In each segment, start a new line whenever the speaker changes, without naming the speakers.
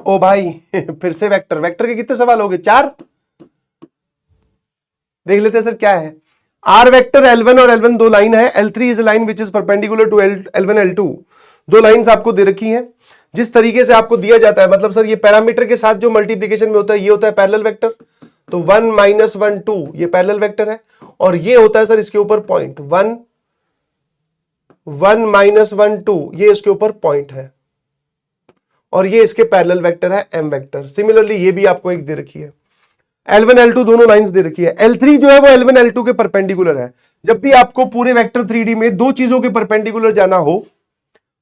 ओ भाई फिर से वेक्टर, वेक्टर के कितने सवाल हो गए? 4। देख लेते हैं सर क्या है। आर वेक्टर L1 और L1 दो लाइन है, L3 is line which is perpendicular to L1 L2। दो लाइंस आपको दे रखी हैं। जिस तरीके से आपको दिया जाता है, मतलब सर ये पैरामीटर के साथ जो मल्टीप्लिकेशन में होता है ये होता है पैरेलल वेक्टर। तो 1 -1 2 ये पैरेलल वेक्टर है, और ये होता है सर इसके ऊपर पॉइंट 1 1 -1 2 ये इसके ऊपर पॉइंट है, और ये इसके पैरेलल वेक्टर है M वेक्टर। सिमिलरली ये भी आपको एक दे रखी है, L1 L2 दोनों लाइंस दे रखी है। L3 जो है वो L1 L2 के परपेंडिकुलर है। जब भी आपको पूरे वेक्टर 3D में दो चीजों के परपेंडिकुलर जाना हो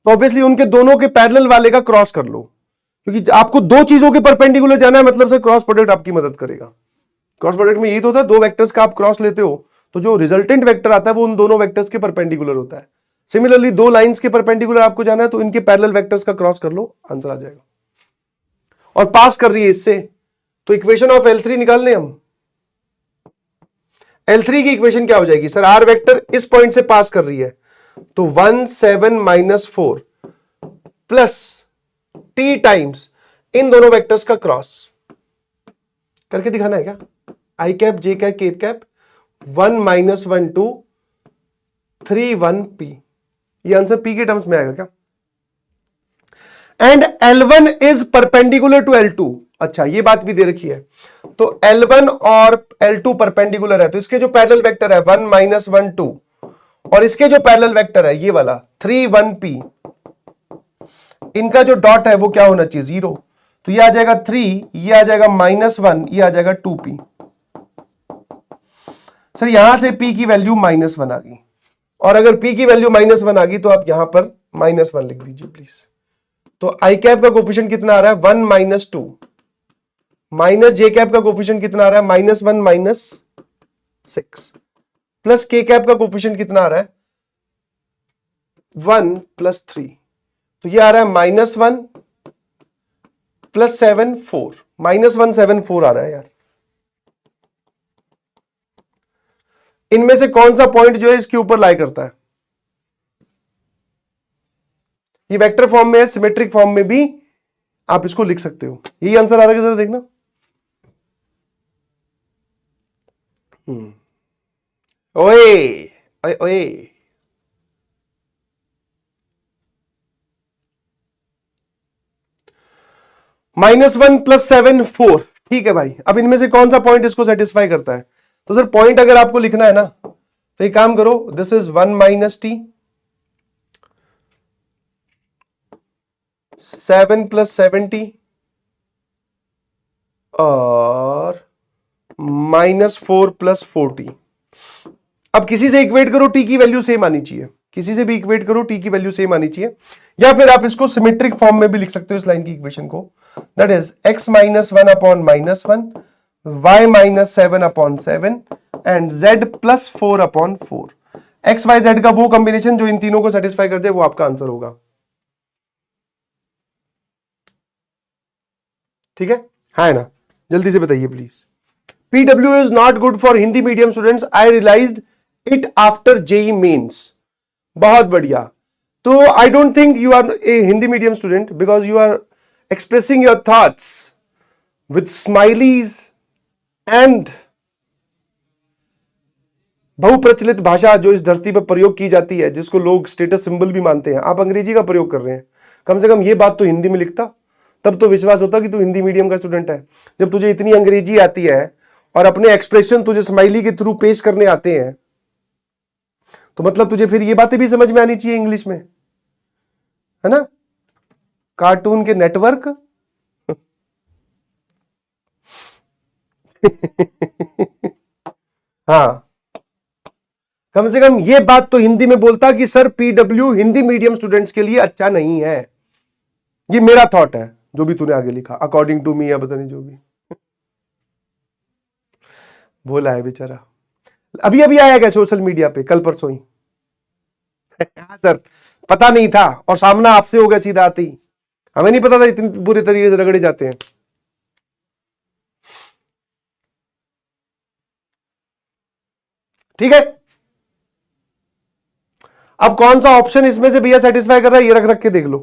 तो ऑब्वियसली उनके दोनों के पैरेलल वाले का क्रॉस कर लो, क्योंकि आपको दो चीजों के परपेंडिकुलर जाना है, मतलब सर क्रॉस प्रोडक्ट आपकी मदद करेगा। क्रॉस प्रोडक्ट में यही तो होता है, दो वेक्टर्स का आप क्रॉस लेते हो तो जो रिजल्टेंट वेक्टर आता है वो उन दोनों वेक्टर्स के परपेंडिकुलर होता है। सिमिलरली दो लाइंस के परपेंडिकुलर आपको जाना है तो इनके पैरेलल वेक्टर्स का क्रॉस कर लो, आंसर आ जाएगा। और पास कर रही है इससे, तो इक्वेशन ऑफ L3 निकाल लें हम। L3 की इक्वेशन क्या हो जाएगी सर? आर वेक्टर इस पॉइंट से पास कर रही है तो 1 7 -4 प्लस टी टाइम्स इन दोनों वेक्टर्स का क्रॉस करके दिखाना है क्या? I cap J cap K cap 1 -1 2 3 1 P, ये आंसर पी के टर्म्स में आएगा क्या? And L1 is perpendicular to L2। अच्छा ये बात भी दे रखी है, तो L1 और L2 परपेंडिकुलर है, तो इसके जो पैरेलल वेक्टर है 1 -1 2 और इसके जो पैरेलल वेक्टर है ये वाला 3 1 p, इनका जो डॉट है वो क्या होना चाहिए? 0। तो ये आ जाएगा 3, ये आ जाएगा -1, ये आ जाएगा 2p। सर यहां से p की वैल्यू -1 आ गई, और अगर p की वैल्यू -1 आ गई तो आप यहां पर -1 लिख दीजिए प्लीज। तो आई कैप का कोफिशिएंट कितना आ रहा है? 1 -2 माइनस जे कैप का कोफिशिएंट कितना आ रहा है? -1 -6 प्लस के कैप का कोफिशिएंट कितना आ रहा है? 1 + 3, तो ये आ रहा है -1 + 7 4, -1 7 4 आ रहा है यार। इनमें से कौन सा पॉइंट जो है इसके ऊपर लाई करता है? ये वेक्टर फॉर्म में है, सिमेट्रिक फॉर्म में भी आप इसको लिख सकते हो। यही आंसर आ रहा है, जरा देखना। ओए ओए ओए, -1 + 7 4, ठीक है भाई। अब इनमें से कौन सा पॉइंट इसको सेटिस्फाई करता है? तो सर पॉइंट अगर आपको लिखना है ना तो एक काम करो, दिस इज 1 - t 7 + 7t और -4 + 4t। अब किसी से इक्वेट करो, टी की वैल्यू सेम आनी चाहिए, किसी से भी इक्वेट करो टी की वैल्यू सेम आनी चाहिए, या फिर आप इसको सिमेट्रिक फॉर्म में भी लिख सकते हो इस लाइन की इक्वेशन को, that is x - 1 / -1 y - 7 / 7 and z + 4 / 4। x y z का वो कॉम्बिनेशन जो इन तीनों को सेटिस्फाई कर दे वो आपका आंसर होगा। ठीक है ना? जल्दी से बताइए please. PW is not good for Hindi medium students. I realized it after JEE mains. बहुत बढ़िया। तो I don't think you are a Hindi medium student because you are expressing your thoughts with smileys and बहुप्रचलित भाषा जो इस धरती पर प्रयोग की जाती है, जिसको लोग स्टेटस सिंबल भी मानते हैं। आप अंग्रेजी का प्रयोग कर रहे हैं, कम से कम ये बात तो हिंदी में लिखता, तब तो विश्वास होता कि तू हिंदी मीडियम का स्टूडेंट है। जब तुझे इतनी अंग्रेजी आती है और अपने एक्सप्रेशन तुझे स्माइली के थ्रू पेश करने आते हैं, तो मतलब तुझे फिर ये बातें भी समझ में आनी चाहिए इंग्लिश में, है ना? कार्टून के नेटवर्क हाँ, कम से कम ये बात तो हिंदी में बोलता कि sir PW Hindi medium students के लिए अच्छा नहीं है। ये मेरा थॉट है, जो भी तूने आगे लिखा, अकॉर्डिंग टू मी या पता नहीं जो भी बोला है बेचारा। अभी अभी आया क्या सोशल मीडिया पे? कल परसों ही हाँ सर, पता नहीं था और सामना आपसे हो गया सीधा आते ही। हमें नहीं पता था इतनी बुरे तरीके से रगड़े जाते हैं। ठीक है, अब कौन सा ऑप्शन इसमें से भैया सेटिस्फाई कर रहा है ये रख रख के देख लो।